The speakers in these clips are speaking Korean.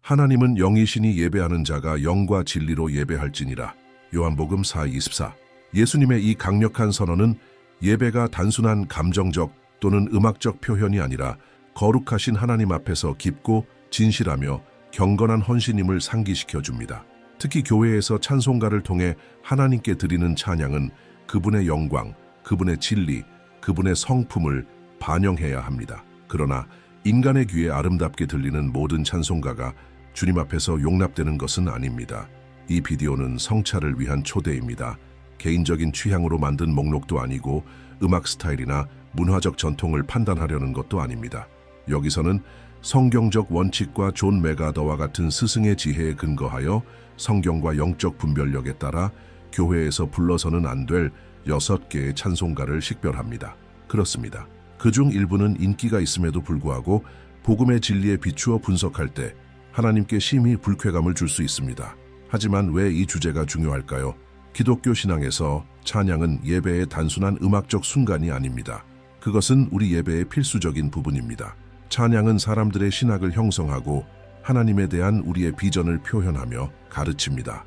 하나님은 영이시니 예배하는 자가 영과 진리로 예배할지니라. 요한복음 4:24. 예수님의 이 강력한 선언은 예배가 단순한 감정적 또는 음악적 표현이 아니라 거룩하신 하나님 앞에서 깊고 진실하며 경건한 헌신임을 상기시켜 줍니다. 특히 교회에서 찬송가를 통해 하나님께 드리는 찬양은 그분의 영광, 그분의 진리, 그분의 성품을 반영해야 합니다. 그러나 인간의 귀에 아름답게 들리는 모든 찬송가가 주님 앞에서 용납되는 것은 아닙니다. 이 비디오는 성찰을 위한 초대입니다. 개인적인 취향으로 만든 목록도 아니고 음악 스타일이나 문화적 전통을 판단하려는 것도 아닙니다. 여기서는 성경적 원칙과 존 메가더와 같은 스승의 지혜에 근거하여 성경과 영적 분별력에 따라 교회에서 불러서는 안 될 6개의 찬송가를 식별합니다. 그렇습니다. 그중 일부는 인기가 있음에도 불구하고 복음의 진리에 비추어 분석할 때 하나님께 심히 불쾌감을 줄 수 있습니다. 하지만 왜 이 주제가 중요할까요? 기독교 신앙에서 찬양은 예배의 단순한 음악적 순간이 아닙니다. 그것은 우리 예배의 필수적인 부분입니다. 찬양은 사람들의 신학을 형성하고 하나님에 대한 우리의 비전을 표현하며 가르칩니다.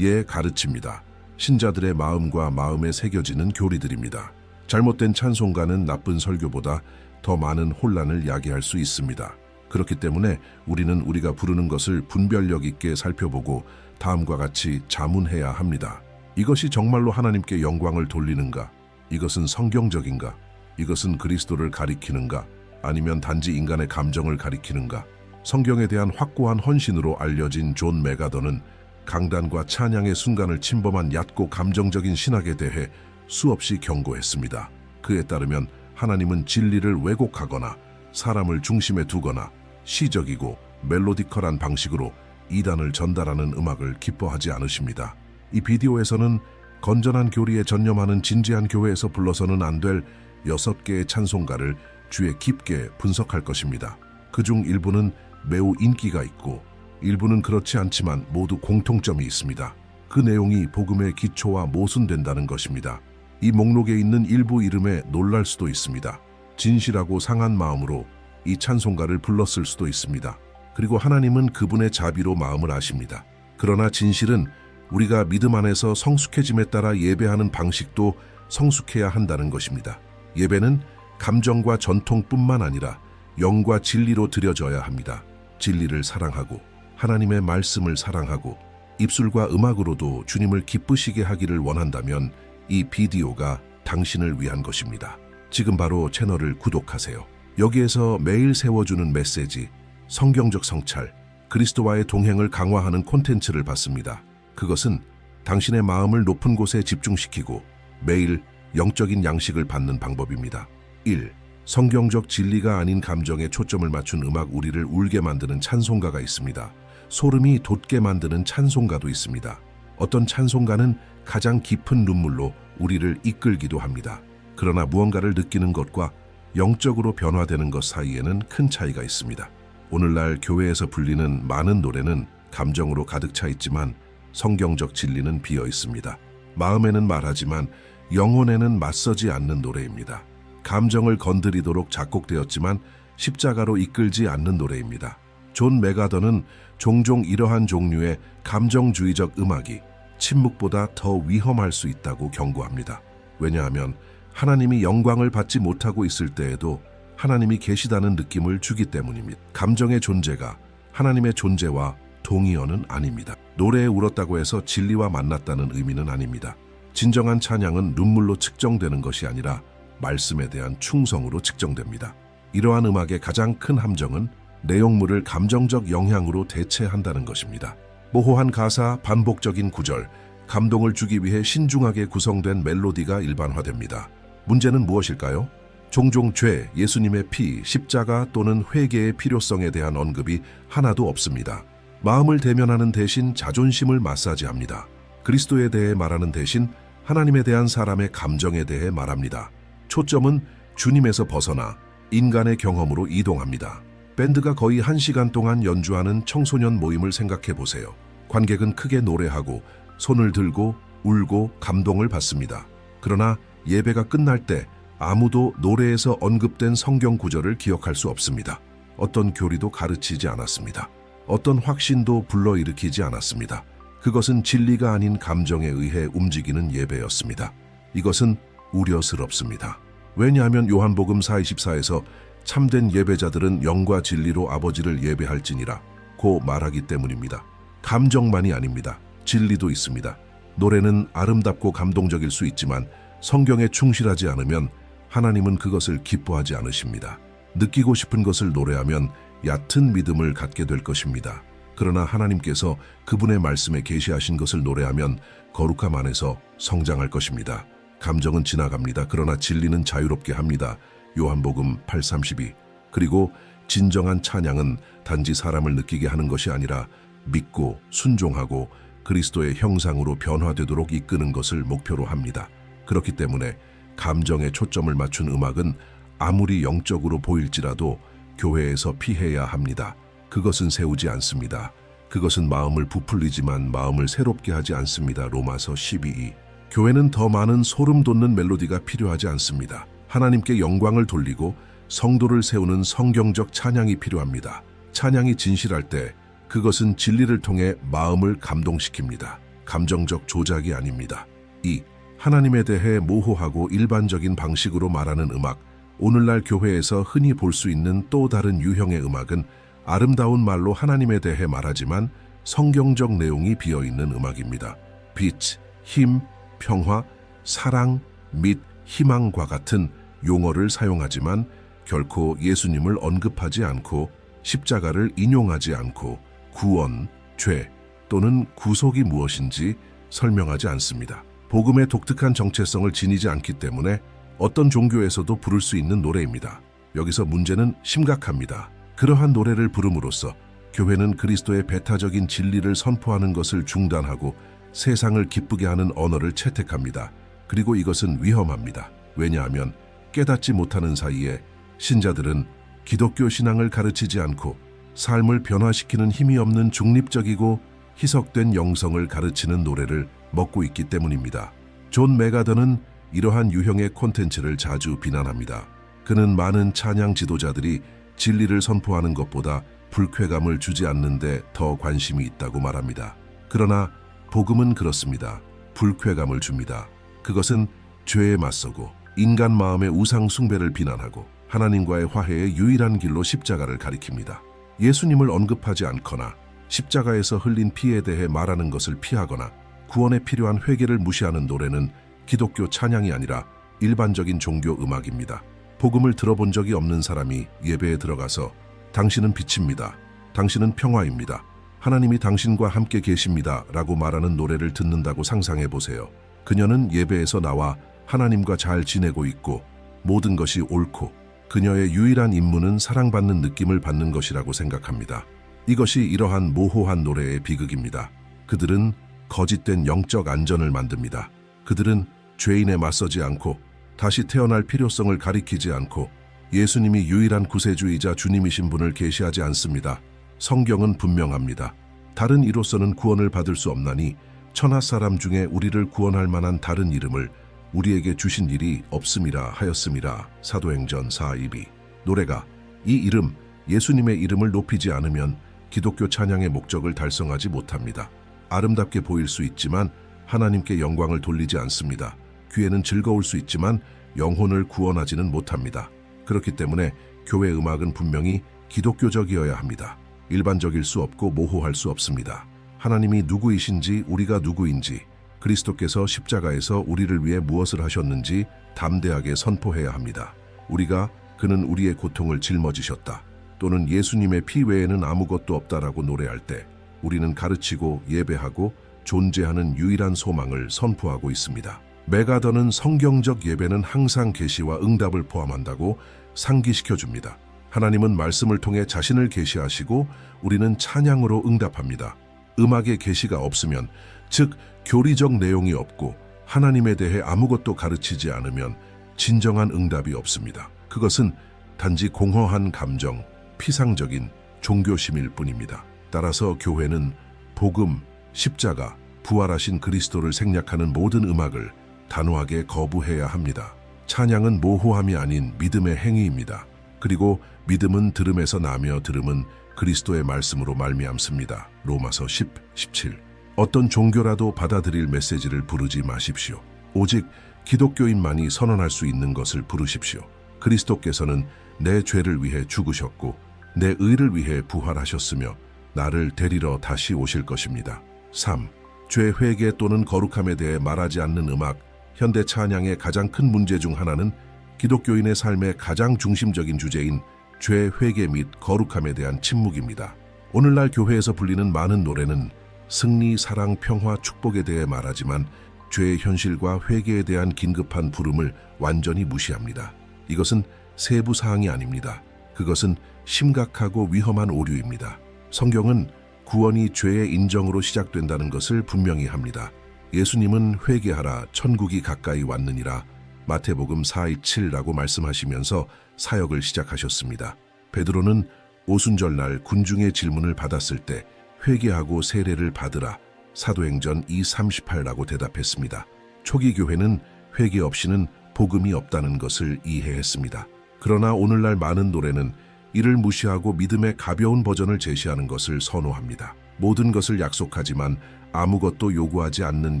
가르칩니다. 신자들의 마음과 마음에 새겨지는 교리들입니다. 잘못된 찬송가는 나쁜 설교보다 더 많은 혼란을 야기할 수 있습니다. 그렇기 때문에 우리는 우리가 부르는 것을 분별력 있게 살펴보고 다음과 같이 자문해야 합니다. 이것이 정말로 하나님께 영광을 돌리는가? 이것은 성경적인가? 이것은 그리스도를 가리키는가? 아니면 단지 인간의 감정을 가리키는가? 성경에 대한 확고한 헌신으로 알려진 존 메가더는 강단과 찬양의 순간을 침범한 얕고 감정적인 신학에 대해 수없이 경고했습니다. 그에 따르면 하나님은 진리를 왜곡하거나 사람을 중심에 두거나 시적이고 멜로디컬한 방식으로 이단을 전달하는 음악을 기뻐하지 않으십니다. 이 비디오에서는 건전한 교리에 전념하는 진지한 교회에서 불러서는 안 될 6개의 찬송가를 주의 깊게 분석할 것입니다. 그중 일부는 매우 인기가 있고 일부는 그렇지 않지만 모두 공통점이 있습니다. 그 내용이 복음의 기초와 모순된다는 것입니다. 이 목록에 있는 일부 이름에 놀랄 수도 있습니다. 진실하고 상한 마음으로 이 찬송가를 불렀을 수도 있습니다. 그리고 하나님은 그분의 자비로 마음을 아십니다. 그러나 진실은 우리가 믿음 안에서 성숙해짐에 따라 예배하는 방식도 성숙해야 한다는 것입니다. 예배는 감정과 전통뿐만 아니라 영과 진리로 드려져야 합니다. 진리를 사랑하고 하나님의 말씀을 사랑하고 입술과 음악으로도 주님을 기쁘시게 하기를 원한다면 이 비디오가 당신을 위한 것입니다. 지금 바로 채널을 구독하세요. 여기에서 매일 세워주는 메시지, 성경적 성찰, 그리스도와의 동행을 강화하는 콘텐츠를 받습니다. 그것은 당신의 마음을 높은 곳에 집중시키고 매일 영적인 양식을 받는 방법입니다. 1. 성경적 진리가 아닌 감정에 초점을 맞춘 음악, 우리를 울게 만드는 찬송가가 있습니다. 소름이 돋게 만드는 찬송가도 있습니다. 어떤 찬송가는 가장 깊은 눈물로 우리를 이끌기도 합니다. 그러나 무언가를 느끼는 것과 영적으로 변화되는 것 사이에는 큰 차이가 있습니다. 오늘날 교회에서 불리는 많은 노래는 감정으로 가득 차 있지만 성경적 진리는 비어 있습니다. 마음에는 말하지만 영혼에는 맞서지 않는 노래입니다. 감정을 건드리도록 작곡되었지만 십자가로 이끌지 않는 노래입니다. 존 메가더는 종종 이러한 종류의 감정주의적 음악이 침묵보다 더 위험할 수 있다고 경고합니다. 왜냐하면 하나님이 영광을 받지 못하고 있을 때에도 하나님이 계시다는 느낌을 주기 때문입니다. 감정의 존재가 하나님의 존재와 동의어는 아닙니다. 노래에 울었다고 해서 진리와 만났다는 의미는 아닙니다. 진정한 찬양은 눈물로 측정되는 것이 아니라 말씀에 대한 충성으로 측정됩니다. 이러한 음악의 가장 큰 함정은 내용물을 감정적 영향으로 대체한다는 것입니다. 모호한 가사, 반복적인 구절, 감동을 주기 위해 신중하게 구성된 멜로디가 일반화됩니다. 문제는 무엇일까요? 종종 죄, 예수님의 피, 십자가 또는 회개의 필요성에 대한 언급이 하나도 없습니다. 마음을 대면하는 대신 자존심을 마사지합니다. 그리스도에 대해 말하는 대신 하나님에 대한 사람의 감정에 대해 말합니다. 초점은 주님에서 벗어나 인간의 경험으로 이동합니다. 밴드가 거의 1시간 동안 연주하는 청소년 모임을 생각해 보세요. 관객은 크게 노래하고 손을 들고 울고 감동을 받습니다. 그러나 예배가 끝날 때 아무도 노래에서 언급된 성경 구절을 기억할 수 없습니다. 어떤 교리도 가르치지 않았습니다. 어떤 확신도 불러일으키지 않았습니다. 그것은 진리가 아닌 감정에 의해 움직이는 예배였습니다. 이것은 우려스럽습니다. 왜냐하면 요한복음 4:24에서 참된 예배자들은 영과 진리로 아버지를 예배할지니라 고 말하기 때문입니다. 감정만이 아닙니다. 진리도 있습니다. 노래는 아름답고 감동적일 수 있지만 성경에 충실하지 않으면 하나님은 그것을 기뻐하지 않으십니다. 느끼고 싶은 것을 노래하면 얕은 믿음을 갖게 될 것입니다. 그러나 하나님께서 그분의 말씀에 계시하신 것을 노래하면 거룩함 안에서 성장할 것입니다. 감정은 지나갑니다. 그러나 진리는 자유롭게 합니다. 요한복음 8:32. 그리고 진정한 찬양은 단지 사람을 느끼게 하는 것이 아니라 믿고 순종하고 그리스도의 형상으로 변화되도록 이끄는 것을 목표로 합니다. 그렇기 때문에 감정에 초점을 맞춘 음악은 아무리 영적으로 보일지라도 교회에서 피해야 합니다. 그것은 세우지 않습니다. 그것은 마음을 부풀리지만 마음을 새롭게 하지 않습니다. 로마서 12:2. 교회는 더 많은 소름 돋는 멜로디가 필요하지 않습니다. 하나님께 영광을 돌리고 성도를 세우는 성경적 찬양이 필요합니다. 찬양이 진실할 때 그것은 진리를 통해 마음을 감동시킵니다. 감정적 조작이 아닙니다. 2. 하나님에 대해 모호하고 일반적인 방식으로 말하는 음악. 오늘날 교회에서 흔히 볼 수 있는 또 다른 유형의 음악은 아름다운 말로 하나님에 대해 말하지만 성경적 내용이 비어있는 음악입니다. 빛, 힘, 평화, 사랑, 및 희망과 같은 용어를 사용하지만 결코 예수님을 언급하지 않고 십자가를 인용하지 않고 구원, 죄 또는 구속이 무엇인지 설명하지 않습니다. 복음의 독특한 정체성을 지니지 않기 때문에 어떤 종교에서도 부를 수 있는 노래입니다. 여기서 문제는 심각합니다. 그러한 노래를 부름으로써 교회는 그리스도의 배타적인 진리를 선포하는 것을 중단하고 세상을 기쁘게 하는 언어를 채택합니다. 그리고 이것은 위험합니다. 왜냐하면 깨닫지 못하는 사이에 신자들은 기독교 신앙을 가르치지 않고 삶을 변화시키는 힘이 없는 중립적이고 희석된 영성을 가르치는 노래를 먹고 있기 때문입니다. 존 메가더는 이러한 유형의 콘텐츠를 자주 비난합니다. 그는 많은 찬양 지도자들이 진리를 선포하는 것보다 불쾌감을 주지 않는데 더 관심이 있다고 말합니다. 그러나 복음은 그렇습니다. 불쾌감을 줍니다. 그것은 죄에 맞서고 인간 마음의 우상 숭배를 비난하고 하나님과의 화해의 유일한 길로 십자가를 가리킵니다. 예수님을 언급하지 않거나 십자가에서 흘린 피에 대해 말하는 것을 피하거나 구원에 필요한 회개를 무시하는 노래는 기독교 찬양이 아니라 일반적인 종교 음악입니다. 복음을 들어본 적이 없는 사람이 예배에 들어가서 당신은 빛입니다. 당신은 평화입니다. 하나님이 당신과 함께 계십니다. 라고 말하는 노래를 듣는다고 상상해 보세요. 그녀는 예배에서 나와 하나님과 잘 지내고 있고 모든 것이 옳고 그녀의 유일한 임무는 사랑받는 느낌을 받는 것이라고 생각합니다. 이것이 이러한 모호한 노래의 비극입니다. 그들은 거짓된 영적 안전을 만듭니다. 그들은 죄인에 맞서지 않고 다시 태어날 필요성을 가리키지 않고 예수님이 유일한 구세주이자 주님이신 분을 계시하지 않습니다. 성경은 분명합니다. 다른 이로서는 구원을 받을 수 없나니 천하 사람 중에 우리를 구원할 만한 다른 이름을 우리에게 주신 일이 없음이라 하였음이라. 사도행전 4:22. 노래가 이 이름, 예수님의 이름을 높이지 않으면 기독교 찬양의 목적을 달성하지 못합니다. 아름답게 보일 수 있지만 하나님께 영광을 돌리지 않습니다. 귀에는 즐거울 수 있지만 영혼을 구원하지는 못합니다. 그렇기 때문에 교회 음악은 분명히 기독교적이어야 합니다. 일반적일 수 없고 모호할 수 없습니다. 하나님이 누구이신지, 우리가 누구인지, 그리스도께서 십자가에서 우리를 위해 무엇을 하셨는지 담대하게 선포해야 합니다. 우리가 그는 우리의 고통을 짊어지셨다 또는 예수님의 피 외에는 아무것도 없다라고 노래할 때 우리는 가르치고 예배하고 존재하는 유일한 소망을 선포하고 있습니다. 메가더는 성경적 예배는 항상 계시와 응답을 포함한다고 상기시켜줍니다. 하나님은 말씀을 통해 자신을 계시하시고 우리는 찬양으로 응답합니다. 음악의 계시가 없으면, 즉 교리적 내용이 없고 하나님에 대해 아무것도 가르치지 않으면 진정한 응답이 없습니다. 그것은 단지 공허한 감정, 피상적인 종교심일 뿐입니다. 따라서 교회는 복음, 십자가, 부활하신 그리스도를 생략하는 모든 음악을 단호하게 거부해야 합니다. 찬양은 모호함이 아닌 믿음의 행위입니다. 그리고 믿음은 들음에서 나며 들음은 그리스도의 말씀으로 말미암습니다. 로마서 10, 17. 어떤 종교라도 받아들일 메시지를 부르지 마십시오. 오직 기독교인만이 선언할 수 있는 것을 부르십시오. 그리스도께서는 내 죄를 위해 죽으셨고 내 의를 위해 부활하셨으며 나를 데리러 다시 오실 것입니다. 3. 죄 회개 또는 거룩함에 대해 말하지 않는 음악. 현대 찬양의 가장 큰 문제 중 하나는 기독교인의 삶의 가장 중심적인 주제인 죄 회개 및 거룩함에 대한 침묵입니다. 오늘날 교회에서 불리는 많은 노래는 승리, 사랑, 평화, 축복에 대해 말하지만 죄의 현실과 회개에 대한 긴급한 부름을 완전히 무시합니다. 이것은 세부 사항이 아닙니다. 그것은 심각하고 위험한 오류입니다. 성경은 구원이 죄의 인정으로 시작된다는 것을 분명히 합니다. 예수님은 회개하라 천국이 가까이 왔느니라 마태복음 4:7라고 말씀하시면서 사역을 시작하셨습니다. 베드로는 오순절날 군중의 질문을 받았을 때 회개하고 세례를 받으라 사도행전 2:38라고 대답했습니다. 초기 교회는 회개 없이는 복음이 없다는 것을 이해했습니다. 그러나 오늘날 많은 노래는 이를 무시하고 믿음의 가벼운 버전을 제시하는 것을 선호합니다. 모든 것을 약속하지만 아무것도 요구하지 않는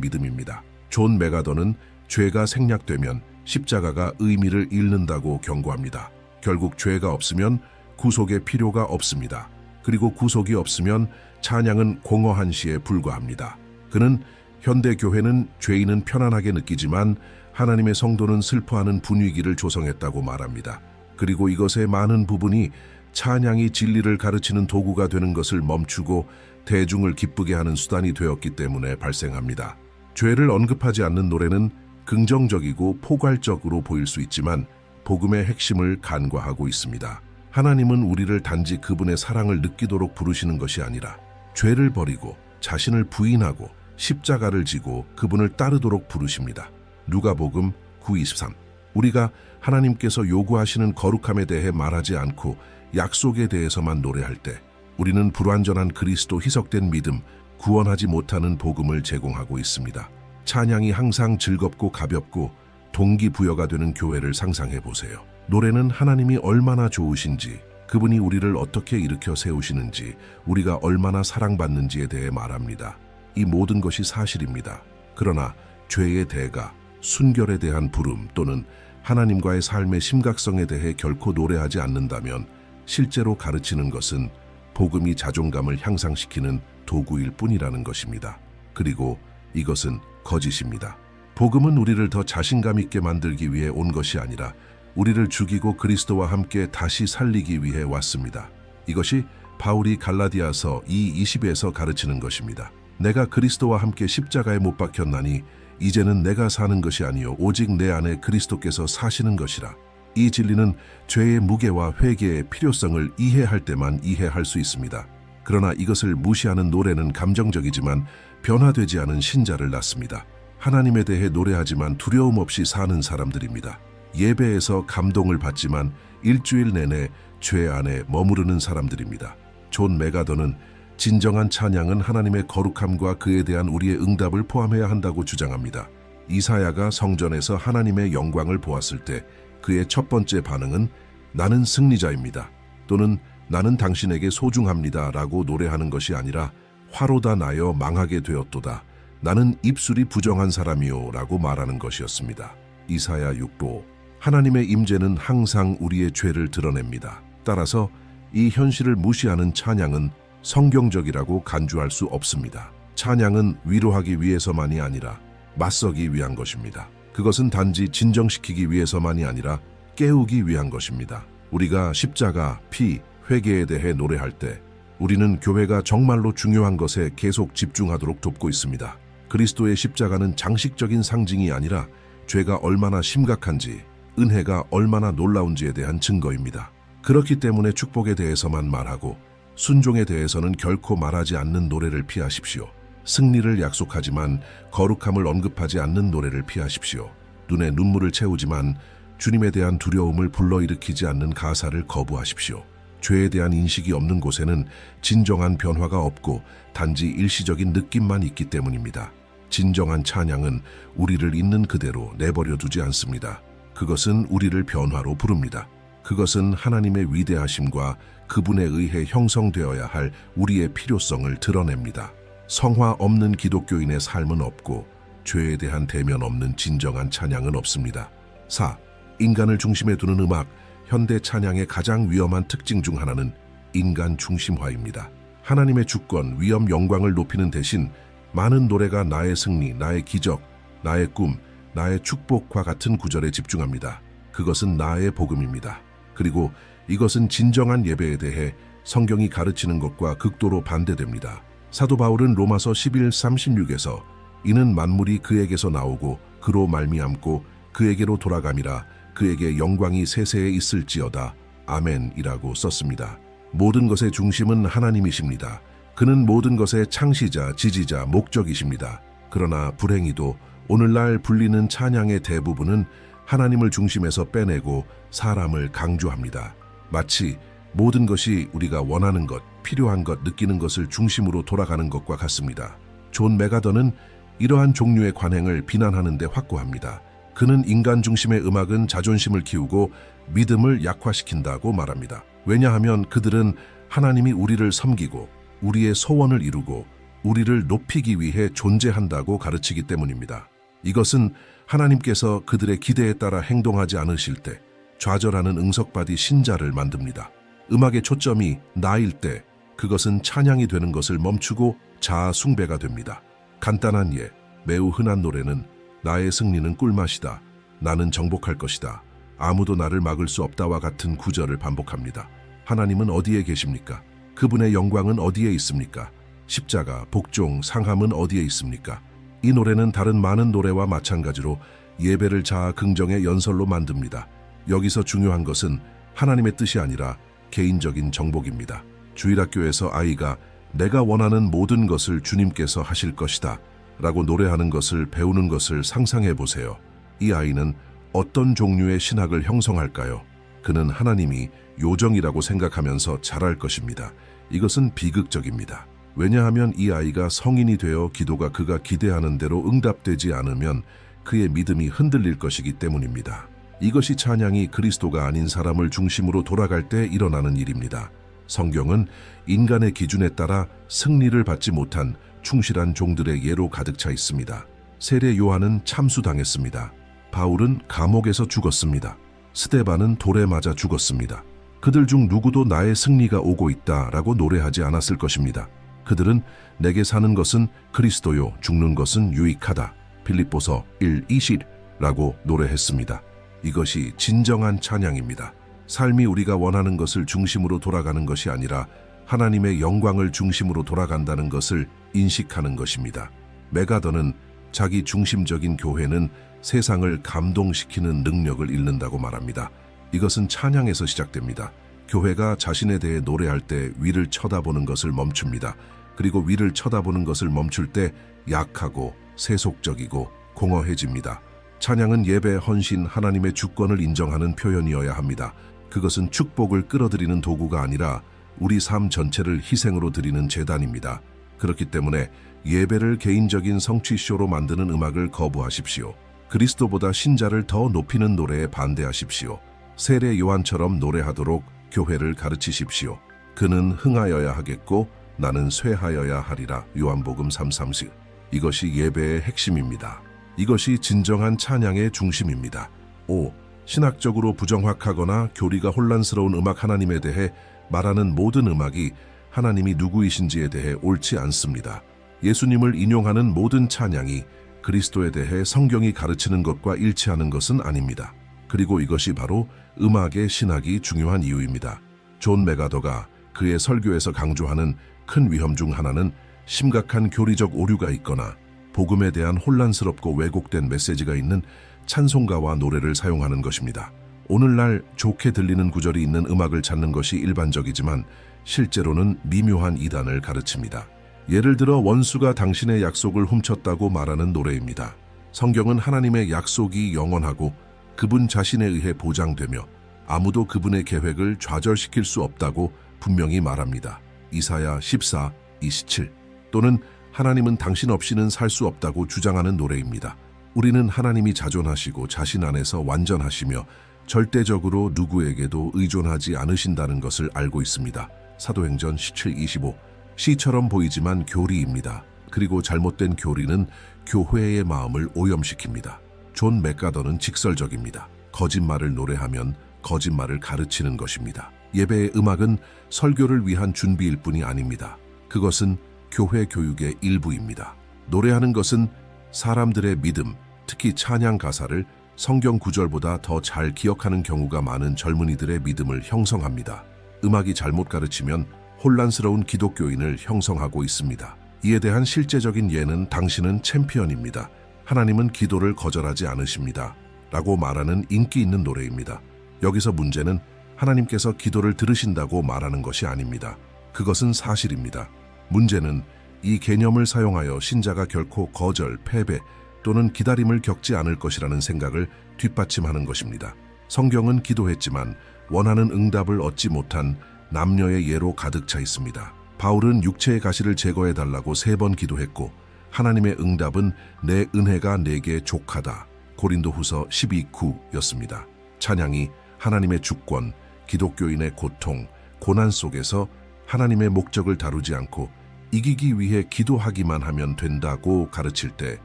믿음입니다. 존 메가더는 죄가 생략되면 십자가가 의미를 잃는다고 경고합니다. 결국 죄가 없으면 구속의 필요가 없습니다. 그리고 구속이 없으면 찬양은 공허한 시에 불과합니다. 그는 현대 교회는 죄인은 편안하게 느끼지만 하나님의 성도는 슬퍼하는 분위기를 조성했다고 말합니다. 그리고 이것의 많은 부분이 찬양이 진리를 가르치는 도구가 되는 것을 멈추고 대중을 기쁘게 하는 수단이 되었기 때문에 발생합니다. 죄를 언급하지 않는 노래는 긍정적이고 포괄적으로 보일 수 있지만 복음의 핵심을 간과하고 있습니다. 하나님은 우리를 단지 그분의 사랑을 느끼도록 부르시는 것이 아니라 죄를 버리고 자신을 부인하고 십자가를 지고 그분을 따르도록 부르십니다. 누가복음 9:23. 우리가 하나님께서 요구하시는 거룩함에 대해 말하지 않고 약속에 대해서만 노래할 때 우리는 불완전한 그리스도 희석된 믿음, 구원하지 못하는 복음을 제공하고 있습니다. 찬양이 항상 즐겁고 가볍고 동기부여가 되는 교회를 상상해 보세요. 노래는 하나님이 얼마나 좋으신지, 그분이 우리를 어떻게 일으켜 세우시는지, 우리가 얼마나 사랑받는지에 대해 말합니다. 이 모든 것이 사실입니다. 그러나 죄의 대가, 순결에 대한 부름 또는 하나님과의 삶의 심각성에 대해 결코 노래하지 않는다면 실제로 가르치는 것은 복음이 자존감을 향상시키는 도구일 뿐이라는 것입니다. 그리고 이것은 거짓입니다. 복음은 우리를 더 자신감 있게 만들기 위해 온 것이 아니라 우리를 죽이고 그리스도와 함께 다시 살리기 위해 왔습니다. 이것이 바울이 갈라디아서 2:20에서 가르치는 것입니다. 내가 그리스도와 함께 십자가에 못 박혔나니 이제는 내가 사는 것이 아니요 오직 내 안에 그리스도께서 사시는 것이라. 이 진리는 죄의 무게와 회개의 필요성을 이해할 때만 이해할 수 있습니다. 그러나 이것을 무시하는 노래는 감정적이지만 변화되지 않은 신자를 낳습니다. 하나님에 대해 노래하지만 두려움 없이 사는 사람들입니다. 예배에서 감동을 받지만 일주일 내내 죄 안에 머무르는 사람들입니다. 존 메가더는 진정한 찬양은 하나님의 거룩함과 그에 대한 우리의 응답을 포함해야 한다고 주장합니다. 이사야가 성전에서 하나님의 영광을 보았을 때 그의 첫 번째 반응은 나는 승리자입니다. 또는 나는 당신에게 소중합니다 라고 노래하는 것이 아니라 화로다 나여 망하게 되었도다. 나는 입술이 부정한 사람이요 라고 말하는 것이었습니다. 이사야 6보. 하나님의 임재는 항상 우리의 죄를 드러냅니다. 따라서 이 현실을 무시하는 찬양은 성경적이라고 간주할 수 없습니다. 찬양은 위로하기 위해서만이 아니라 맞서기 위한 것입니다. 그것은 단지 진정시키기 위해서만이 아니라 깨우기 위한 것입니다. 우리가 십자가, 피, 회개에 대해 노래할 때 우리는 교회가 정말로 중요한 것에 계속 집중하도록 돕고 있습니다. 그리스도의 십자가는 장식적인 상징이 아니라 죄가 얼마나 심각한지, 은혜가 얼마나 놀라운지에 대한 증거입니다. 그렇기 때문에 축복에 대해서만 말하고 순종에 대해서는 결코 말하지 않는 노래를 피하십시오. 승리를 약속하지만 거룩함을 언급하지 않는 노래를 피하십시오. 눈에 눈물을 채우지만 주님에 대한 두려움을 불러일으키지 않는 가사를 거부하십시오. 죄에 대한 인식이 없는 곳에는 진정한 변화가 없고 단지 일시적인 느낌만 있기 때문입니다. 진정한 찬양은 우리를 있는 그대로 내버려 두지 않습니다. 그것은 우리를 변화로 부릅니다. 그것은 하나님의 위대하심과 그분에 의해 형성되어야 할 우리의 필요성을 드러냅니다. 성화 없는 기독교인의 삶은 없고 죄에 대한 대면 없는 진정한 찬양은 없습니다. 4. 인간을 중심에 두는 음악. 현대 찬양의 가장 위험한 특징 중 하나는 인간 중심화입니다. 하나님의 주권, 위엄, 영광을 높이는 대신 많은 노래가 나의 승리, 나의 기적, 나의 꿈, 나의 축복과 같은 구절에 집중합니다. 그것은 나의 복음입니다. 그리고 이것은 진정한 예배에 대해 성경이 가르치는 것과 극도로 반대됩니다. 사도 바울은 로마서 11:36에서 이는 만물이 그에게서 나오고 그로 말미암고 그에게로 돌아감이라 그에게 영광이 세세에 있을지어다. 아멘이라고 썼습니다. 모든 것의 중심은 하나님이십니다. 그는 모든 것의 창시자, 지지자, 목적이십니다. 그러나 불행히도 오늘날 불리는 찬양의 대부분은 하나님을 중심에서 빼내고 사람을 강조합니다. 마치 모든 것이 우리가 원하는 것, 필요한 것, 느끼는 것을 중심으로 돌아가는 것과 같습니다. 존 메가더는 이러한 종류의 관행을 비난하는 데 확고합니다. 그는 인간 중심의 음악은 자존심을 키우고 믿음을 약화시킨다고 말합니다. 왜냐하면 그들은 하나님이 우리를 섬기고 우리의 소원을 이루고 우리를 높이기 위해 존재한다고 가르치기 때문입니다. 이것은 하나님께서 그들의 기대에 따라 행동하지 않으실 때 좌절하는 응석바디 신자를 만듭니다. 음악의 초점이 나일 때 그것은 찬양이 되는 것을 멈추고 자아 숭배가 됩니다. 간단한 예, 매우 흔한 노래는 나의 승리는 꿀맛이다. 나는 정복할 것이다. 아무도 나를 막을 수 없다와 같은 구절을 반복합니다. 하나님은 어디에 계십니까? 그분의 영광은 어디에 있습니까? 십자가, 복종, 상함은 어디에 있습니까? 이 노래는 다른 많은 노래와 마찬가지로 예배를 자아 긍정의 연설로 만듭니다. 여기서 중요한 것은 하나님의 뜻이 아니라 개인적인 정복입니다. 주일학교에서 아이가 내가 원하는 모든 것을 주님께서 하실 것이다 라고 노래하는 것을 배우는 것을 상상해 보세요. 이 아이는 어떤 종류의 신학을 형성할까요? 그는 하나님이 요정이라고 생각하면서 자랄 것입니다. 이것은 비극적입니다. 왜냐하면 이 아이가 성인이 되어 기도가 그가 기대하는 대로 응답되지 않으면 그의 믿음이 흔들릴 것이기 때문입니다. 이것이 찬양이 그리스도가 아닌 사람을 중심으로 돌아갈 때 일어나는 일입니다. 성경은 인간의 기준에 따라 승리를 받지 못한 충실한 종들의 예로 가득 차 있습니다. 세례 요한은 참수당했습니다. 바울은 감옥에서 죽었습니다. 스데반은 돌에 맞아 죽었습니다. 그들 중 누구도 나의 승리가 오고 있다라고 노래하지 않았을 것입니다. 그들은 내게 사는 것은 그리스도요, 죽는 것은 유익하다. 빌립보서 1:20라고 노래했습니다. 이것이 진정한 찬양입니다. 삶이 우리가 원하는 것을 중심으로 돌아가는 것이 아니라 하나님의 영광을 중심으로 돌아간다는 것을 인식하는 것입니다. 메가더는 자기 중심적인 교회는 세상을 감동시키는 능력을 잃는다고 말합니다. 이것은 찬양에서 시작됩니다. 교회가 자신에 대해 노래할 때 위를 쳐다보는 것을 멈춥니다. 그리고 위를 쳐다보는 것을 멈출 때 약하고 세속적이고 공허해집니다. 찬양은 예배, 헌신, 하나님의 주권을 인정하는 표현이어야 합니다. 그것은 축복을 끌어들이는 도구가 아니라 우리 삶 전체를 희생으로 드리는 제단입니다. 그렇기 때문에 예배를 개인적인 성취쇼로 만드는 음악을 거부하십시오. 그리스도보다 신자를 더 높이는 노래에 반대하십시오. 세례 요한처럼 노래하도록 교회를 가르치십시오. 그는 흥하여야 하겠고 나는 쇠하여야 하리라. 요한복음 3:30. 이것이 예배의 핵심입니다. 이것이 진정한 찬양의 중심입니다. 5. 신학적으로 부정확하거나 교리가 혼란스러운 음악. 하나님에 대해 말하는 모든 음악이 하나님이 누구이신지에 대해 옳지 않습니다. 예수님을 인용하는 모든 찬양이 그리스도에 대해 성경이 가르치는 것과 일치하는 것은 아닙니다. 그리고 이것이 바로 음악의 신학이 중요한 이유입니다. 존 메가더가 그의 설교에서 강조하는 큰 위험 중 하나는 심각한 교리적 오류가 있거나 복음에 대한 혼란스럽고 왜곡된 메시지가 있는 찬송가와 노래를 사용하는 것입니다. 오늘날 좋게 들리는 구절이 있는 음악을 찾는 것이 일반적이지만 실제로는 미묘한 이단을 가르칩니다. 예를 들어 원수가 당신의 약속을 훔쳤다고 말하는 노래입니다. 성경은 하나님의 약속이 영원하고 그분 자신에 의해 보장되며 아무도 그분의 계획을 좌절시킬 수 없다고 분명히 말합니다. 이사야 14:27 또는 하나님은 당신 없이는 살 수 없다고 주장하는 노래입니다. 우리는 하나님이 자존하시고 자신 안에서 완전하시며 절대적으로 누구에게도 의존하지 않으신다는 것을 알고 있습니다. 사도행전 17:25. 시처럼 보이지만 교리입니다. 그리고 잘못된 교리는 교회의 마음을 오염시킵니다. 존 맥가더는 직설적입니다. 거짓말을 노래하면 거짓말을 가르치는 것입니다. 예배의 음악은 설교를 위한 준비일 뿐이 아닙니다. 그것은 교회 교육의 일부입니다. 노래하는 것은 사람들의 믿음, 특히 찬양 가사를 성경 구절보다 더 잘 기억하는 경우가 많은 젊은이들의 믿음을 형성합니다. 음악이 잘못 가르치면 혼란스러운 기독교인을 형성하고 있습니다. 이에 대한 실제적인 예는 당신은 챔피언입니다. 하나님은 기도를 거절하지 않으십니다. 라고 말하는 인기 있는 노래입니다. 여기서 문제는 하나님께서 기도를 들으신다고 말하는 것이 아닙니다. 그것은 사실입니다. 문제는 이 개념을 사용하여 신자가 결코 거절, 패배 또는 기다림을 겪지 않을 것이라는 생각을 뒷받침하는 것입니다. 성경은 기도했지만 원하는 응답을 얻지 못한 남녀의 예로 가득 차 있습니다. 바울은 육체의 가시를 제거해달라고 3번 기도했고 하나님의 응답은 내 은혜가 내게 족하다. 고린도후서 12:9였습니다. 찬양이 하나님의 주권, 기독교인의 고통, 고난 속에서 하나님의 목적을 다루지 않고 이기기 위해 기도하기만 하면 된다고 가르칠 때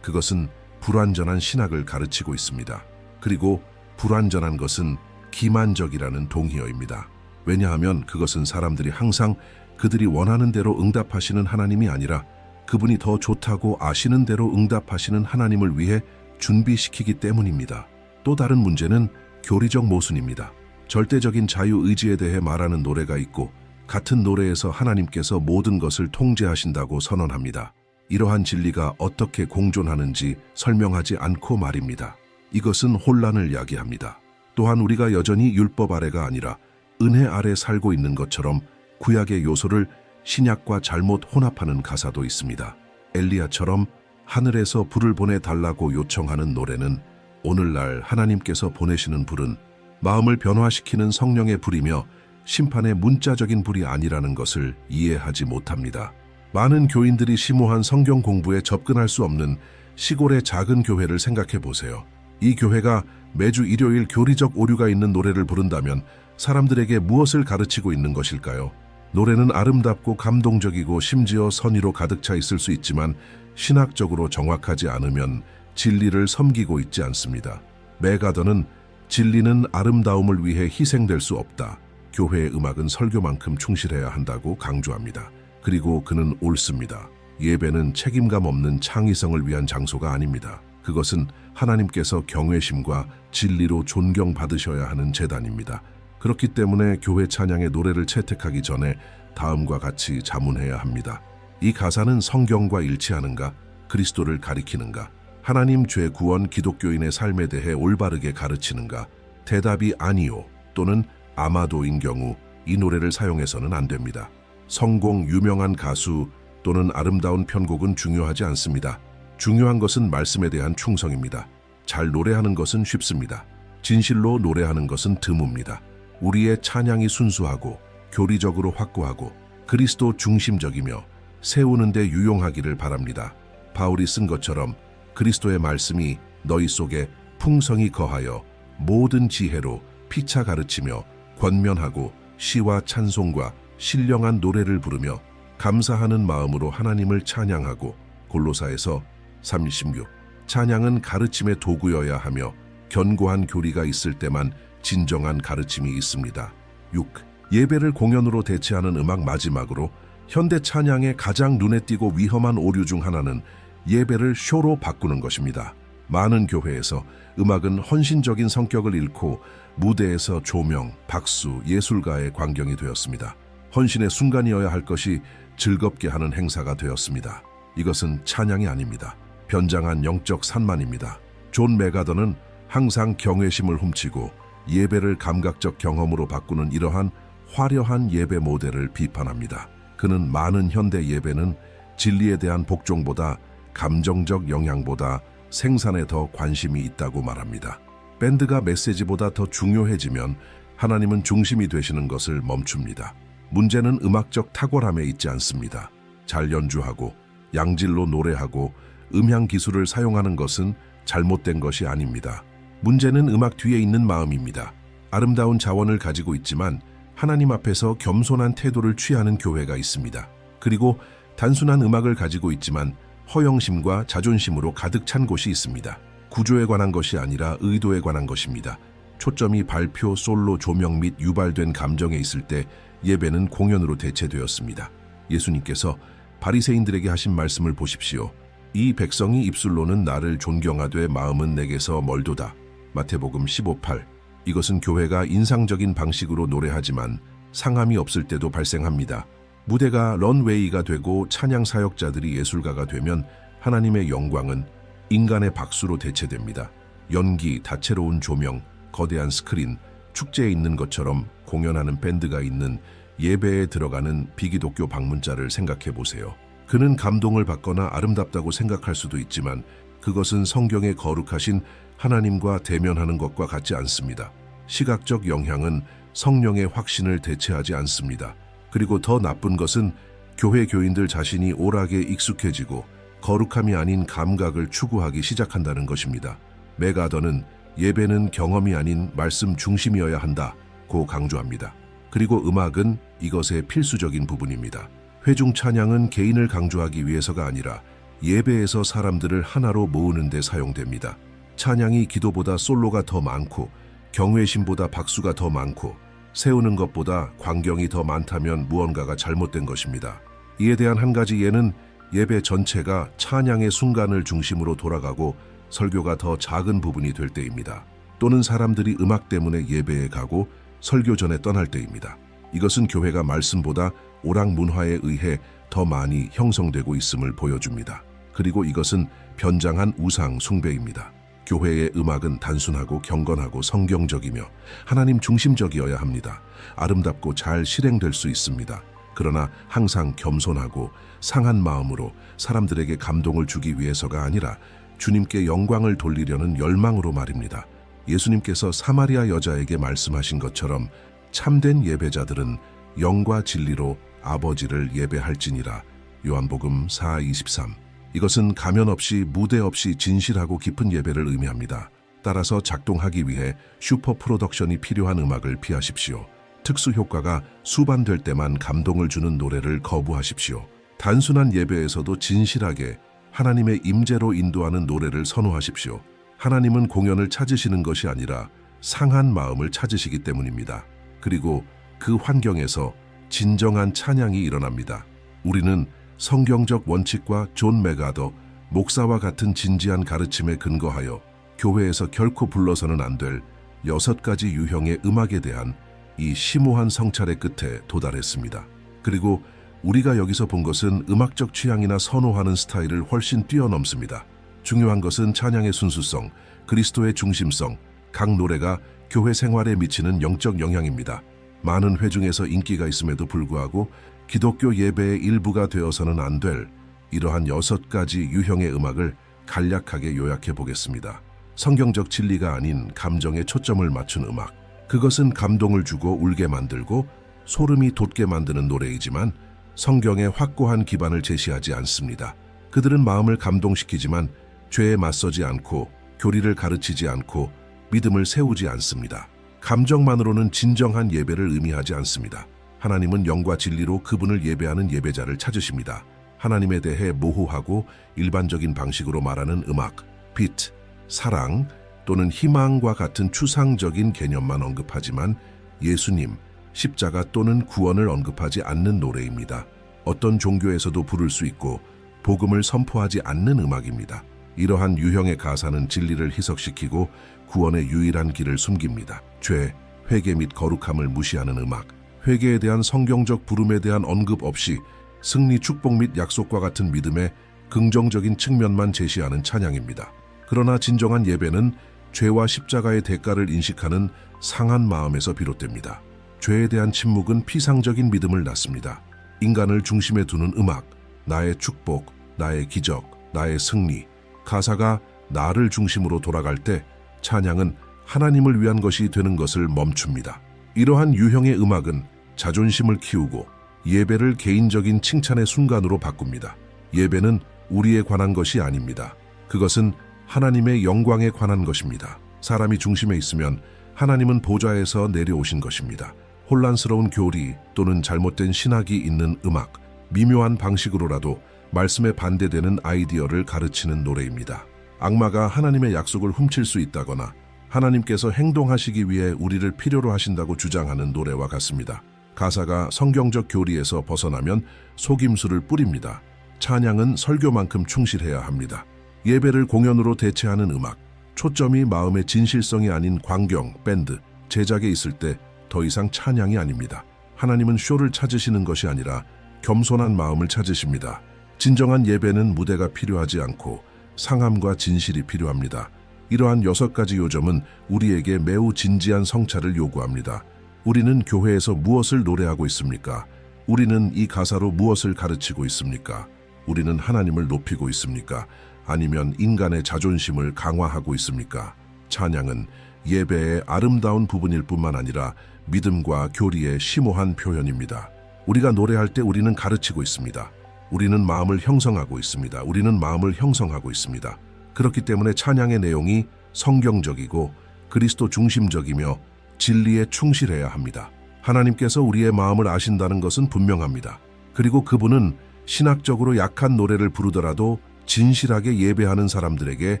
그것은 불완전한 신학을 가르치고 있습니다. 그리고 불완전한 것은 기만적이라는 동의어입니다. 왜냐하면 그것은 사람들이 항상 그들이 원하는 대로 응답하시는 하나님이 아니라 그분이 더 좋다고 아시는 대로 응답하시는 하나님을 위해 준비시키기 때문입니다. 또 다른 문제는 교리적 모순입니다. 절대적인 자유의지에 대해 말하는 노래가 있고 같은 노래에서 하나님께서 모든 것을 통제하신다고 선언합니다. 이러한 진리가 어떻게 공존하는지 설명하지 않고 말입니다. 이것은 혼란을 야기합니다. 또한 우리가 여전히 율법 아래가 아니라 은혜 아래 살고 있는 것처럼 구약의 요소를 신약과 잘못 혼합하는 가사도 있습니다. 엘리야처럼 하늘에서 불을 보내달라고 요청하는 노래는 오늘날 하나님께서 보내시는 불은 마음을 변화시키는 성령의 불이며 심판의 문자적인 불이 아니라는 것을 이해하지 못합니다. 많은 교인들이 심오한 성경 공부에 접근할 수 없는 시골의 작은 교회를 생각해 보세요. 이 교회가 매주 일요일 교리적 오류가 있는 노래를 부른다면 사람들에게 무엇을 가르치고 있는 것일까요? 노래는 아름답고 감동적이고 심지어 선의로 가득 차 있을 수 있지만 신학적으로 정확하지 않으면 진리를 섬기고 있지 않습니다. 맥가더는 진리는 아름다움을 위해 희생될 수 없다. 교회의 음악은 설교만큼 충실해야 한다고 강조합니다. 그리고 그는 옳습니다. 예배는 책임감 없는 창의성을 위한 장소가 아닙니다. 그것은 하나님께서 경외심과 진리로 존경받으셔야 하는 제단입니다. 그렇기 때문에 교회 찬양의 노래를 채택하기 전에 다음과 같이 자문해야 합니다. 이 가사는 성경과 일치하는가? 그리스도를 가리키는가? 하나님 죄 구원 기독교인의 삶에 대해 올바르게 가르치는가? 대답이 아니요 또는 아마도인 경우 이 노래를 사용해서는 안 됩니다. 성공, 유명한 가수 또는 아름다운 편곡은 중요하지 않습니다. 중요한 것은 말씀에 대한 충성입니다. 잘 노래하는 것은 쉽습니다. 진실로 노래하는 것은 드뭅니다. 우리의 찬양이 순수하고 교리적으로 확고하고 그리스도 중심적이며 세우는 데 유용하기를 바랍니다. 바울이 쓴 것처럼 그리스도의 말씀이 너희 속에 풍성히 거하여 모든 지혜로 피차 가르치며 권면하고 시와 찬송과 신령한 노래를 부르며 감사하는 마음으로 하나님을 찬양하고 골로사에서 36. 찬양은 가르침의 도구여야 하며 견고한 교리가 있을 때만 진정한 가르침이 있습니다. 6. 예배를 공연으로 대체하는 음악. 마지막으로 현대 찬양의 가장 눈에 띄고 위험한 오류 중 하나는 예배를 쇼로 바꾸는 것입니다. 많은 교회에서 음악은 헌신적인 성격을 잃고 무대에서 조명, 박수, 예술가의 광경이 되었습니다. 헌신의 순간이어야 할 것이 즐겁게 하는 행사가 되었습니다. 이것은 찬양이 아닙니다. 변장한 영적 산만입니다. 존 맥가더는 항상 경외심을 훔치고 예배를 감각적 경험으로 바꾸는 이러한 화려한 예배 모델을 비판합니다. 그는 많은 현대 예배는 진리에 대한 복종보다 감정적 영향보다 생산에 더 관심이 있다고 말합니다. 밴드가 메시지보다 더 중요해지면 하나님은 중심이 되시는 것을 멈춥니다. 문제는 음악적 탁월함에 있지 않습니다. 잘 연주하고 양질로 노래하고 음향 기술을 사용하는 것은 잘못된 것이 아닙니다. 문제는 음악 뒤에 있는 마음입니다. 아름다운 자원을 가지고 있지만 하나님 앞에서 겸손한 태도를 취하는 교회가 있습니다. 그리고 단순한 음악을 가지고 있지만 허영심과 자존심으로 가득 찬 곳이 있습니다. 구조에 관한 것이 아니라 의도에 관한 것입니다. 초점이 발표, 솔로, 조명 및 유발된 감정에 있을 때 예배는 공연으로 대체되었습니다. 예수님께서 바리새인들에게 하신 말씀을 보십시오. 이 백성이 입술로는 나를 존경하되 마음은 내게서 멀도다. 마태복음 15:8. 이것은 교회가 인상적인 방식으로 노래하지만 상함이 없을 때도 발생합니다. 무대가 런웨이가 되고 찬양 사역자들이 예술가가 되면 하나님의 영광은 인간의 박수로 대체됩니다. 연기, 다채로운 조명, 거대한 스크린, 축제에 있는 것처럼 공연하는 밴드가 있는 예배에 들어가는 비기독교 방문자를 생각해 보세요. 그는 감동을 받거나 아름답다고 생각할 수도 있지만 그것은 성경에 거룩하신 하나님과 대면하는 것과 같지 않습니다. 시각적 영향은 성령의 확신을 대체하지 않습니다. 그리고 더 나쁜 것은 교회 교인들 자신이 오락에 익숙해지고 거룩함이 아닌 감각을 추구하기 시작한다는 것입니다. 맥아더는 예배는 경험이 아닌 말씀 중심이어야 한다고 강조합니다. 그리고 음악은 이것의 필수적인 부분입니다. 회중 찬양은 개인을 강조하기 위해서가 아니라 예배에서 사람들을 하나로 모으는 데 사용됩니다. 찬양이 기도보다 솔로가 더 많고 경외심보다 박수가 더 많고 세우는 것보다 광경이 더 많다면 무언가가 잘못된 것입니다. 이에 대한 한 가지 예는 예배 전체가 찬양의 순간을 중심으로 돌아가고 설교가 더 작은 부분이 될 때입니다. 또는 사람들이 음악 때문에 예배에 가고 설교 전에 떠날 때입니다. 이것은 교회가 말씀보다 오락 문화에 의해 더 많이 형성되고 있음을 보여줍니다. 그리고 이것은 변장한 우상 숭배입니다. 교회의 음악은 단순하고 경건하고 성경적이며 하나님 중심적이어야 합니다. 아름답고 잘 실행될 수 있습니다. 그러나 항상 겸손하고 상한 마음으로 사람들에게 감동을 주기 위해서가 아니라 주님께 영광을 돌리려는 열망으로 말입니다. 예수님께서 사마리아 여자에게 말씀하신 것처럼 참된 예배자들은 영과 진리로 아버지를 예배할지니라. 요한복음 4:23. 이것은 가면 없이 무대 없이 진실하고 깊은 예배를 의미합니다. 따라서 작동하기 위해 슈퍼 프로덕션이 필요한 음악을 피하십시오. 특수 효과가 수반될 때만 감동을 주는 노래를 거부하십시오. 단순한 예배에서도 진실하게 하나님의 임재로 인도하는 노래를 선호하십시오. 하나님은 공연을 찾으시는 것이 아니라 상한 마음을 찾으시기 때문입니다. 그리고 그 환경에서 진정한 찬양이 일어납니다. 우리는 성경적 원칙과 존 맥아더 목사와 같은 진지한 가르침에 근거하여 교회에서 결코 불러서는 안 될 6가지 유형의 음악에 대한 이 심오한 성찰의 끝에 도달했습니다. 그리고 우리가 여기서 본 것은 음악적 취향이나 선호하는 스타일을 훨씬 뛰어넘습니다. 중요한 것은 찬양의 순수성, 그리스도의 중심성, 각 노래가 교회 생활에 미치는 영적 영향입니다. 많은 회중에서 인기가 있음에도 불구하고 기독교 예배의 일부가 되어서는 안 될 이러한 6가지 유형의 음악을 간략하게 요약해 보겠습니다. 성경적 진리가 아닌 감정에 초점을 맞춘 음악. 그것은 감동을 주고 울게 만들고 소름이 돋게 만드는 노래이지만 성경의 확고한 기반을 제시하지 않습니다. 그들은 마음을 감동시키지만 죄에 맞서지 않고 교리를 가르치지 않고 믿음을 세우지 않습니다. 감정만으로는 진정한 예배를 의미하지 않습니다. 하나님은 영과 진리로 그분을 예배하는 예배자를 찾으십니다. 하나님에 대해 모호하고 일반적인 방식으로 말하는 음악, 빛, 사랑 또는 희망과 같은 추상적인 개념만 언급하지만 예수님, 십자가 또는 구원을 언급하지 않는 노래입니다. 어떤 종교에서도 부를 수 있고 복음을 선포하지 않는 음악입니다. 이러한 유형의 가사는 진리를 희석시키고 구원의 유일한 길을 숨깁니다. 죄, 회개 및 거룩함을 무시하는 음악, 회개에 대한 성경적 부름에 대한 언급 없이 승리, 축복 및 약속과 같은 믿음의 긍정적인 측면만 제시하는 찬양입니다. 그러나 진정한 예배는 죄와 십자가의 대가를 인식하는 상한 마음에서 비롯됩니다. 죄에 대한 침묵은 피상적인 믿음을 낳습니다. 인간을 중심에 두는 음악, 나의 축복, 나의 기적, 나의 승리, 가사가 나를 중심으로 돌아갈 때 찬양은 하나님을 위한 것이 되는 것을 멈춥니다. 이러한 유형의 음악은 자존심을 키우고 예배를 개인적인 칭찬의 순간으로 바꿉니다. 예배는 우리에 관한 것이 아닙니다. 그것은 하나님의 영광에 관한 것입니다. 사람이 중심에 있으면 하나님은 보좌에서 내려오신 것입니다. 혼란스러운 교리 또는 잘못된 신학이 있는 음악, 미묘한 방식으로라도 말씀에 반대되는 아이디어를 가르치는 노래입니다. 악마가 하나님의 약속을 훔칠 수 있다거나 하나님께서 행동하시기 위해 우리를 필요로 하신다고 주장하는 노래와 같습니다. 가사가 성경적 교리에서 벗어나면 속임수를 뿌립니다. 찬양은 설교만큼 충실해야 합니다. 예배를 공연으로 대체하는 음악, 초점이 마음의 진실성이 아닌 광경, 밴드, 제작에 있을 때 더 이상 찬양이 아닙니다. 하나님은 쇼를 찾으시는 것이 아니라 겸손한 마음을 찾으십니다. 진정한 예배는 무대가 필요하지 않고 상함과 진실이 필요합니다. 이러한 6가지 요점은 우리에게 매우 진지한 성찰을 요구합니다. 우리는 교회에서 무엇을 노래하고 있습니까? 우리는 이 가사로 무엇을 가르치고 있습니까? 우리는 하나님을 높이고 있습니까? 아니면 인간의 자존심을 강화하고 있습니까? 찬양은 예배의 아름다운 부분일 뿐만 아니라 믿음과 교리의 심오한 표현입니다. 우리가 노래할 때 우리는 가르치고 있습니다. 우리는 마음을 형성하고 있습니다. 우리는 마음을 형성하고 있습니다. 그렇기 때문에 찬양의 내용이 성경적이고 그리스도 중심적이며 진리에 충실해야 합니다. 하나님께서 우리의 마음을 아신다는 것은 분명합니다. 그리고 그분은 신학적으로 약한 노래를 부르더라도 진실하게 예배하는 사람들에게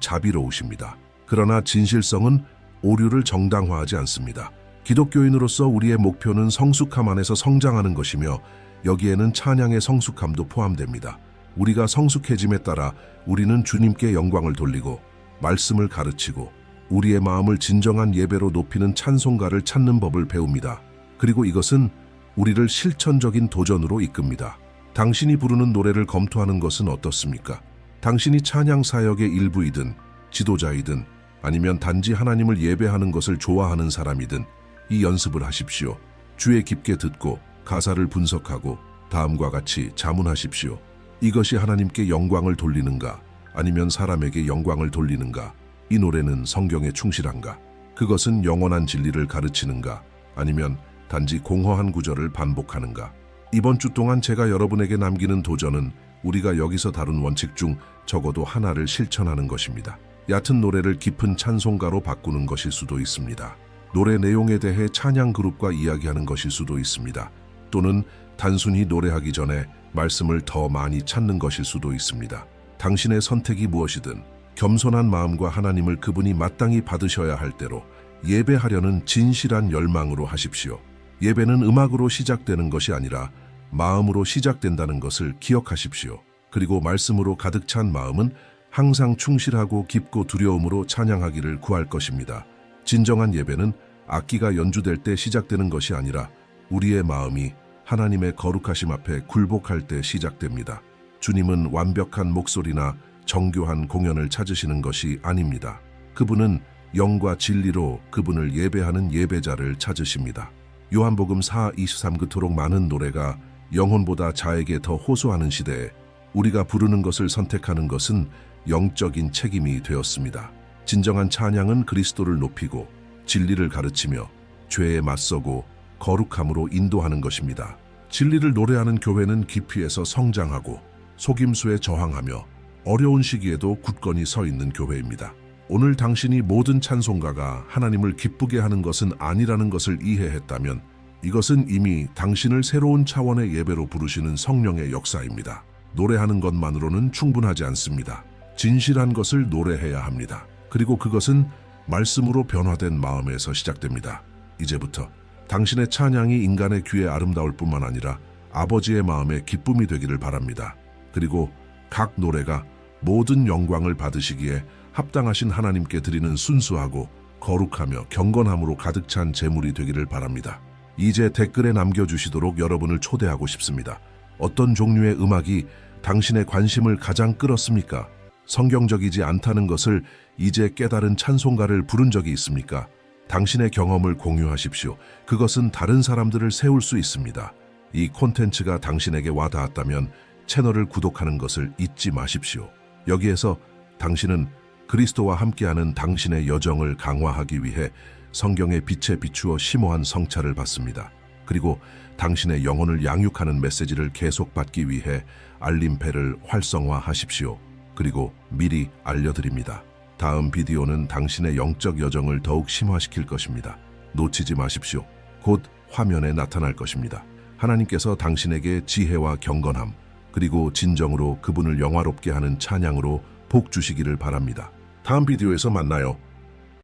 자비로우십니다. 그러나 진실성은 오류를 정당화하지 않습니다. 기독교인으로서 우리의 목표는 성숙함 안에서 성장하는 것이며 여기에는 찬양의 성숙함도 포함됩니다. 우리가 성숙해짐에 따라 우리는 주님께 영광을 돌리고 말씀을 가르치고 우리의 마음을 진정한 예배로 높이는 찬송가를 찾는 법을 배웁니다. 그리고 이것은 우리를 실천적인 도전으로 이끕니다. 당신이 부르는 노래를 검토하는 것은 어떻습니까? 당신이 찬양 사역의 일부이든 지도자이든 아니면 단지 하나님을 예배하는 것을 좋아하는 사람이든 이 연습을 하십시오. 주에 깊게 듣고 가사를 분석하고 다음과 같이 자문하십시오. 이것이 하나님께 영광을 돌리는가? 아니면 사람에게 영광을 돌리는가? 이 노래는 성경에 충실한가? 그것은 영원한 진리를 가르치는가? 아니면 단지 공허한 구절을 반복하는가? 이번 주 동안 제가 여러분에게 남기는 도전은 우리가 여기서 다룬 원칙 중 적어도 하나를 실천하는 것입니다. 얕은 노래를 깊은 찬송가로 바꾸는 것일 수도 있습니다. 노래 내용에 대해 찬양 그룹과 이야기하는 것일 수도 있습니다. 또는 단순히 노래하기 전에 말씀을 더 많이 찾는 것일 수도 있습니다. 당신의 선택이 무엇이든 겸손한 마음과 하나님을 그분이 마땅히 받으셔야 할 대로 예배하려는 진실한 열망으로 하십시오. 예배는 음악으로 시작되는 것이 아니라 마음으로 시작된다는 것을 기억하십시오. 그리고 말씀으로 가득 찬 마음은 항상 충실하고 깊고 두려움으로 찬양하기를 구할 것입니다. 진정한 예배는 악기가 연주될 때 시작되는 것이 아니라 우리의 마음이 하나님의 거룩하심 앞에 굴복할 때 시작됩니다. 주님은 완벽한 목소리나 정교한 공연을 찾으시는 것이 아닙니다. 그분은 영과 진리로 그분을 예배하는 예배자를 찾으십니다. 요한복음 4:23 그토록 많은 노래가 영혼보다 자에게 더 호소하는 시대에 우리가 부르는 것을 선택하는 것은 영적인 책임이 되었습니다. 진정한 찬양은 그리스도를 높이고 진리를 가르치며 죄에 맞서고 거룩함으로 인도하는 것입니다. 진리를 노래하는 교회는 깊이에서 성장하고 속임수에 저항하며 어려운 시기에도 굳건히 서 있는 교회입니다. 오늘 당신이 모든 찬송가가 하나님을 기쁘게 하는 것은 아니라는 것을 이해했다면 이것은 이미 당신을 새로운 차원의 예배로 부르시는 성령의 역사입니다. 노래하는 것만으로는 충분하지 않습니다. 진실한 것을 노래해야 합니다. 그리고 그것은 말씀으로 변화된 마음에서 시작됩니다. 이제부터 당신의 찬양이 인간의 귀에 아름다울 뿐만 아니라 아버지의 마음에 기쁨이 되기를 바랍니다. 그리고 각 노래가 모든 영광을 받으시기에 합당하신 하나님께 드리는 순수하고 거룩하며 경건함으로 가득 찬 제물이 되기를 바랍니다. 이제 댓글에 남겨주시도록 여러분을 초대하고 싶습니다. 어떤 종류의 음악이 당신의 관심을 가장 끌었습니까? 성경적이지 않다는 것을 이제 깨달은 찬송가를 부른 적이 있습니까? 당신의 경험을 공유하십시오. 그것은 다른 사람들을 세울 수 있습니다. 이 콘텐츠가 당신에게 와닿았다면 채널을 구독하는 것을 잊지 마십시오. 여기에서 당신은 그리스도와 함께하는 당신의 여정을 강화하기 위해 성경의 빛에 비추어 심오한 성찰을 받습니다. 그리고 당신의 영혼을 양육하는 메시지를 계속 받기 위해 알림벨을 활성화하십시오. 그리고 미리 알려드립니다. 다음 비디오는 당신의 영적 여정을 더욱 심화시킬 것입니다. 놓치지 마십시오. 곧 화면에 나타날 것입니다. 하나님께서 당신에게 지혜와 경건함, 그리고 진정으로 그분을 영화롭게 하는 찬양으로 복 주시기를 바랍니다. 다음 비디오에서 만나요.